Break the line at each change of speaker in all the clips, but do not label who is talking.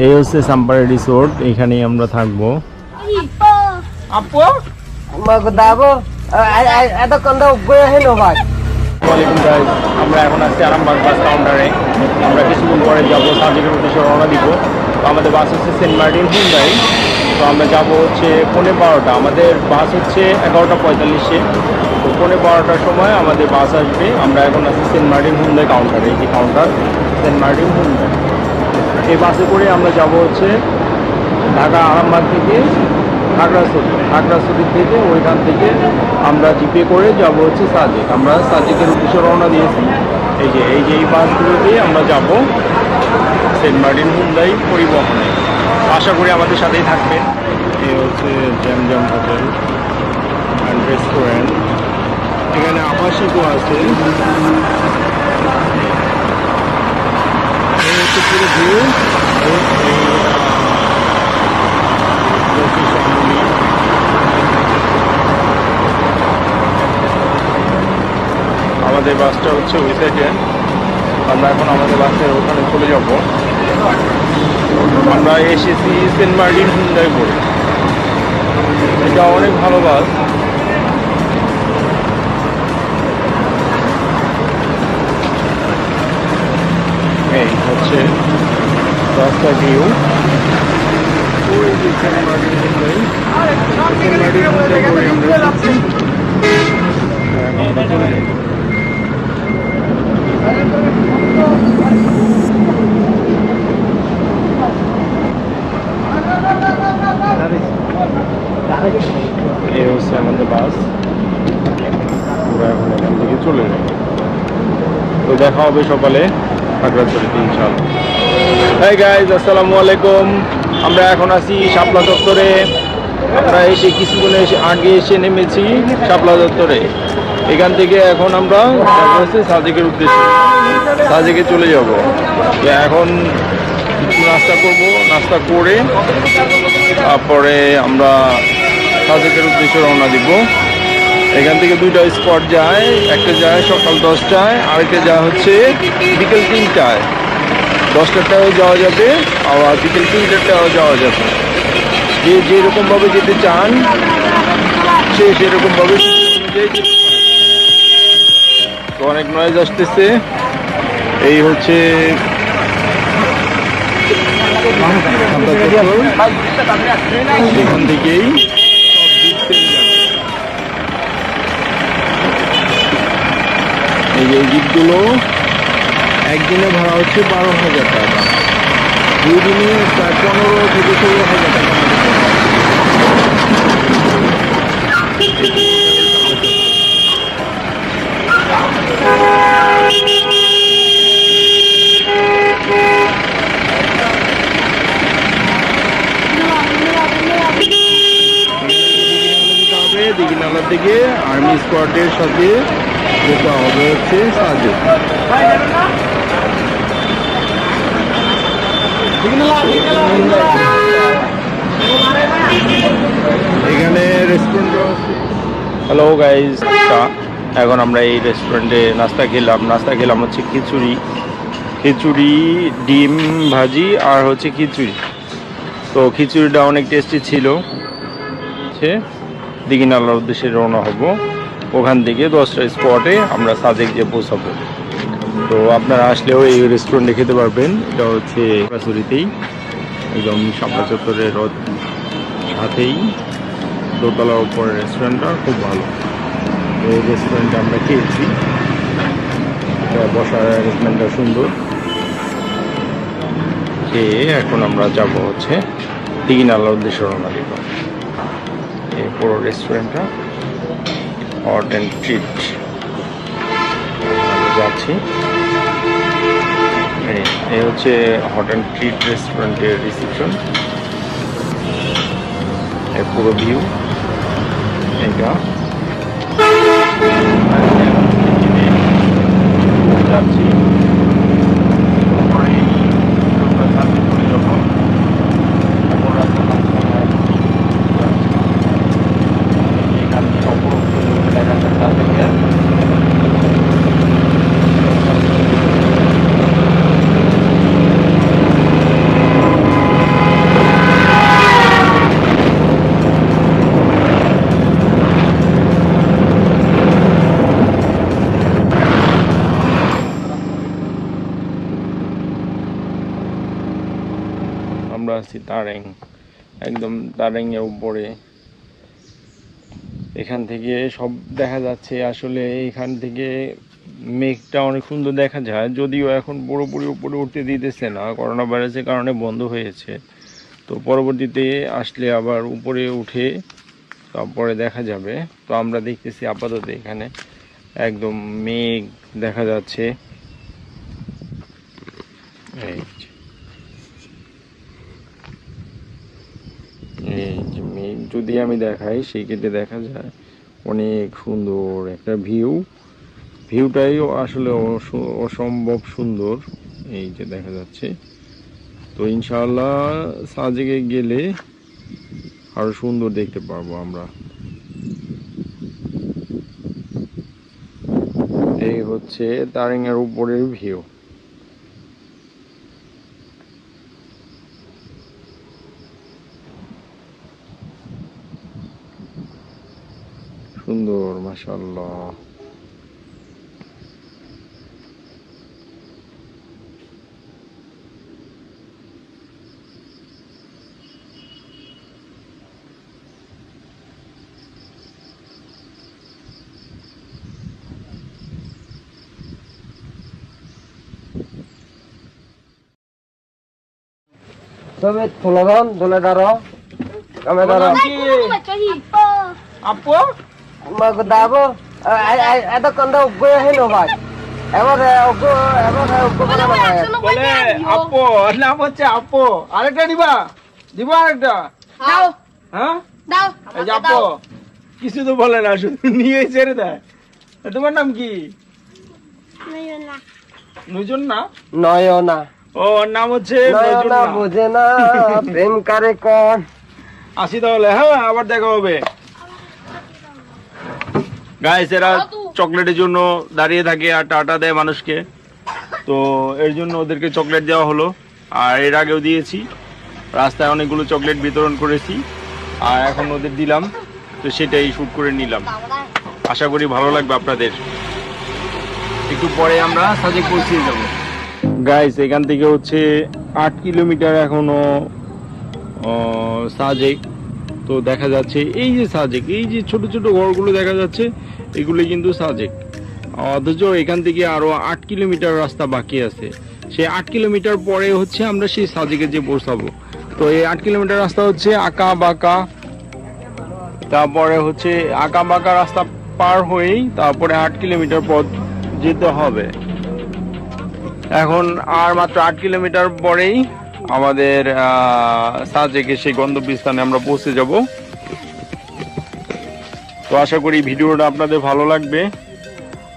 এই হচ্ছে সাম্পারে রিসোর্ট, এখানেই আমরা থাকবো।
আপু আমরা এখন আসছি আরামবাগ বাস কাউন্টারে। আমরা কিছুক্ষণ পরে যাবো সাজেকের উদ্দেশ্যে রওনা দিব। তো আমাদের বাস হচ্ছে সেন্ট মার্টিন হুন্ডাই। তো আমরা যাবো হচ্ছে 11:15, আমাদের বাস হচ্ছে 11:45-এ। তো 11:15টার সময় আমাদের বাস আসবে। আমরা এখন আছি সেন্ট মার্টিন হুন্ডাই কাউন্টারে, এই কাউন্টার সেন্ট মার্টিন হুন্ডাই। এই বাসে করে আমরা যাব হচ্ছে ঢাকা আরামবাগ থেকে খাগড়াছড়ি থেকে, ওইখান থেকে আমরা জিপে করে যাব হচ্ছে সাজেক। আমরা সাজেকের উদ্দেশ্যে রওনা দিয়েছি। এই বাসগুলো দিয়ে আমরা যাব সেন্ট মার্টিন হুন্ডাই পরিবহনে। আশা করি আমাদের সাথেই থাকবেন। এই হচ্ছে জ্যাম হোটেল অ্যান্ড রেস্টুরেন্ট, এখানে আবাসিকও আছে। এই হচ্ছে পুরো ভিউ। আমাদের বাসটা হচ্ছে ওই সাইডে। আমরা এখন আমাদের বাসের ওখানে চলে যাব। আমরা এসেছি সেন্ট মার্টিন হুন্ডাই করে। এটা অনেক ভালো বাস। এই হচ্ছে রাস্তার ভিউ। সেন্ট মার্টিন হুন্ডাই করে আমরা যাচ্ছি। আমরা চলে যাব। এই হচ্ছে আমাদের বাস। আমরা এখন এখান থেকে চলে যাব। তো দেখা হবে সকালে খাগড়াছড়িতে ইনশাআল্লাহ। হাই গাইজ, আসসালামু আলাইকুম। আমরা এখন আছি শাপলা চত্বরে। আমরা এসে কিছুক্ষণ আগে এসে নেমেছি শাপলা চত্বরে। এখান থেকে এখন আমরা হচ্ছে সাজেকের উদ্দেশ্যে, সাজেকে চলে যাব। এখন কিছু নাস্তা করব, নাস্তা করে তারপরে আমরা সাজেকের উদ্দেশ্যে রওনা দিব। এখান থেকে দুইটা স্পট যায়, একটা যায় সকাল 10টায়, আরেকটা যায় হচ্ছে বিকেল 3টায়। 10টাতেও যাওয়া যাবে, আবার বিকেল 3টাতেও যাওয়া যাবে। যে যেরকমভাবে যেতে চান সে সেরকমভাবে তো অনেক নয়েজ আসতেছে। এই হচ্ছে এখান থেকেই এই যে জিপগুলো একদিনে ভাড়া হচ্ছে 12,000 টাকা, 2 দিনে প্রায় 15 থেকে 16,000 টাকা। দিঘিনালা থেকে আর্মি স্কোয়াডের সাথে যেটা হবে হচ্ছে সাজেক। এখানে রেস্টুরেন্ট। হ্যালো গাইজ, এখন আমরা এই রেস্টুরেন্টে নাস্তা খেলাম হচ্ছে খিচুড়ি, ডিম ভাজি আর হচ্ছে খিচুড়ি। তো খিচুড়িটা অনেক টেস্টি ছিল। দিঘিনালার উদ্দেশ্যে রওনা হব। ওখান থেকে 10টা স্পটে আমরা সাজেক যে পৌঁছাবো। তো আপনারা আসলেও এই রেস্টুরেন্টে খেতে পারবেন। এটা হচ্ছে খাগড়াছড়িতেই, একদম শাপলা চত্বরের সাথেই দোতলার উপরে রেস্টুরেন্টটা খুব ভালো। এই রেস্টুরেন্টে আমরা খেয়েছি, বসার অ্যারেঞ্জমেন্টটা সুন্দর। খেয়ে এখন আমরা যাব হচ্ছে দিঘিনালার উদ্দেশ্যে রওনা দিব। এই পুরো রেস্টুরেন্টটা হট অ্যান্ড ট্রিট যাচ্ছি। এই হচ্ছে হট অ্যান্ড ট্রিট রেস্টুরেন্টের রিসেপশন। এর পুরো ভিউ এটা। যাচ্ছি আমরা আছি তারেং, একদম তারেং এর উপরে। এখান থেকে সব দেখা যাচ্ছে। আসলে এখান থেকে মেঘটা অনেক সুন্দর দেখা যায়, যদিও এখন পুরোপুরি উপরে উঠতে দিতেছে না, করোনা ভাইরাসের কারণে বন্ধ হয়েছে। তো পরবর্তীতে আসলে আবার উপরে উঠে তারপরে দেখা যাবে। তো আমরা দেখতেছি আপাতত এখানে একদম মেঘ দেখা যাচ্ছে। এই যে মেঘ যদি আমি দেখাই সেই ক্ষেত্রে দেখা যায় অনেক সুন্দর একটা ভিউটাই আসলে অসম্ভব সুন্দর। এই যে দেখা যাচ্ছে। তো ইনশাআল্লাহ সাজেকে গেলে আরো সুন্দর দেখতে পারবো আমরা। এই হচ্ছে তারেং এর উপরের ভিউ। সুন্দর, মাশাআল্লাহ।
তবে তোলে দাঁড়ো কমে দাঁড়ো
আপু
আমাকে দাবো এত কন্দ উগ্র হইলো ভাই এবারে উগ্র
বলে আপু, নাম হচ্ছে আপু। আরেকটা দিবা আরেকটা।
দাও
হ্যাঁ
দাও
এই যে আপু কিছু তো বলে না, শুধু নিয়ে ছেড়ে দেয়। তোমার নাম কি? নুজন না?
নয়না
ও, ওর নাম হচ্ছে
নয়না বুঝে না প্রেম করে কোন।
আসি তাহলে, হ্যাঁ আবার দেখা হবে। গাইস, এরা চকলেটের জন্য দাঁড়িয়ে থাকে আর টাটা দেয় মানুষকে। তো এর জন্য ওদেরকে চকলেট দেওয়া হলো, আর এর আগেও দিয়েছি। রাস্তায় অনেকগুলো চকলেট বিতরণ করেছি, আর এখন ওদের দিলাম। তো সেটাই শুট করে নিলাম। আশা করি ভালো লাগবে আপনাদের। একটু পরে আমরা সাজেক পৌঁছে যাব। গাইস, এখান থেকে হচ্ছে 8 কিলোমিটার এখনো সাজেক। তো দেখা যাচ্ছে এই যে সাজেক, এই যে ছোট ছোট ঘরগুলো দেখা যাচ্ছে, এগুলো কিন্তু সাজেক। অথচ এখান থেকে আরো 8 কিলোমিটার রাস্তা বাকি আছে। সেই 8 কিলোমিটার পরে হচ্ছে আমরা সেই সাজেকে যে পৌঁছাবো। তো এই 8 কিলোমিটার রাস্তা হচ্ছে আঁকা বাঁকা, তারপরে হচ্ছে আঁকা বাঁকা রাস্তা পার হয়েই তারপরে 8 কিলোমিটার পথ যেতে হবে। এখন আর মাত্র 8 কিলোমিটার পরেই আমাদের সাজেকে সেই গন্তব্যস্থানে আমরা পৌঁছে যাব। তো আশা করি ভিডিওটা আপনাদের ভালো লাগবে।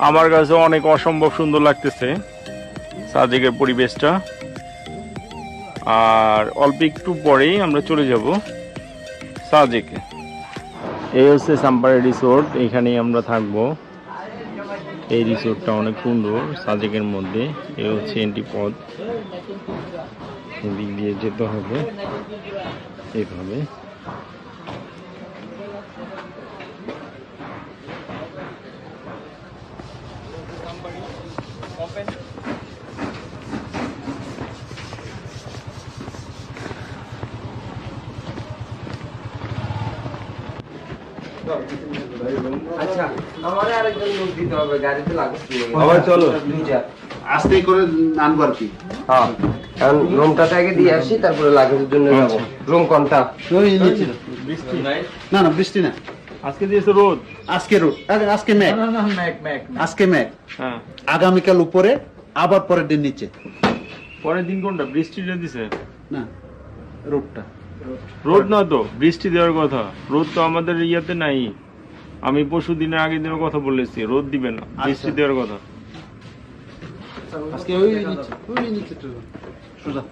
আমার কাছে অনেক অসম্ভব সুন্দর লাগতেছে সাজেকের পরিবেশটা। আর অল্প একটু পরেই আমরা চলে যাব সাজেকে। এই হচ্ছে সাম্পারে রিসোর্ট, এখানেই আমরা থাকবো। এই রিসোর্টটা অনেক সুন্দর সাজেকের মধ্যে। এই হচ্ছে এন্ট্রি পথ, এদিক দিয়ে যেতে হবে এইভাবে।
আচ্ছা আমারে আরেকজন লোক দিতে হবে, গাড়িতে লাগবে।
আবার চলো,
আস্তে করে আনবো আর কি।
হ্যাঁ কারণ রুমটা আগে দিয়ে আসি, তারপরে লাগেজের জন্য যাবো। রুম কোনটা?
ওই নিচে।
বৃষ্টি নাই,
না না বৃষ্টি না,
আজকে দিয়েছে রোদ।
আজকে রোদ, আজকে মেঘ। আজকে মেঘ,
হ্যাঁ
আগামীকাল উপরে, আবার পরের দিন নিচে।
পরের দিন কোনটা? বৃষ্টিটা দিছে
না, রোদটা।
রোদ না তো, বৃষ্টি দেওয়ার কথা। রোদ তো আমাদের ইয়াতে নাই। আমি পরশু দিনের আগের দিনের কথা বলেছি, রোদ দিবে না, বৃষ্টি দেওয়ার কথা।
আজকে ওই নিচে, ওই নিচে সোজা।